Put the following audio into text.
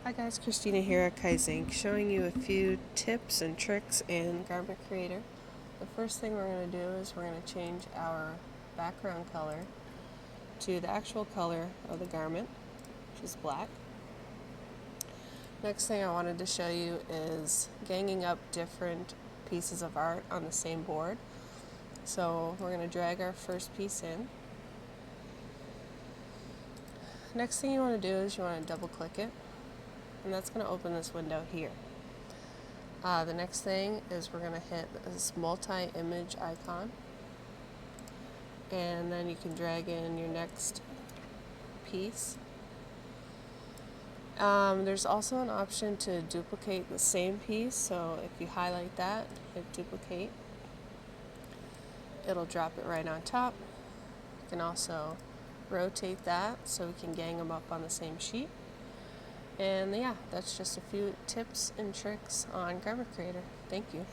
Hi guys, Christina here at Kaizink, showing you a few tips and tricks in Garment Creator. The first thing we're going to do is we're going to change our background color to the actual color of the garment, which is black. Next thing I wanted to show you is ganging up different pieces of art on the same board. So we're going to drag our first piece in. Next thing you want to do is you want to double click it, and that's going to open this window here. The next thing is we're going to hit this multi-image icon, and then you can drag in your next piece. There's also an option to duplicate the same piece, so if you highlight that, hit duplicate, it'll drop it right on top. You can also rotate that so we can gang them up on the same sheet. And yeah, that's just a few tips and tricks on Garment Creator. Thank you.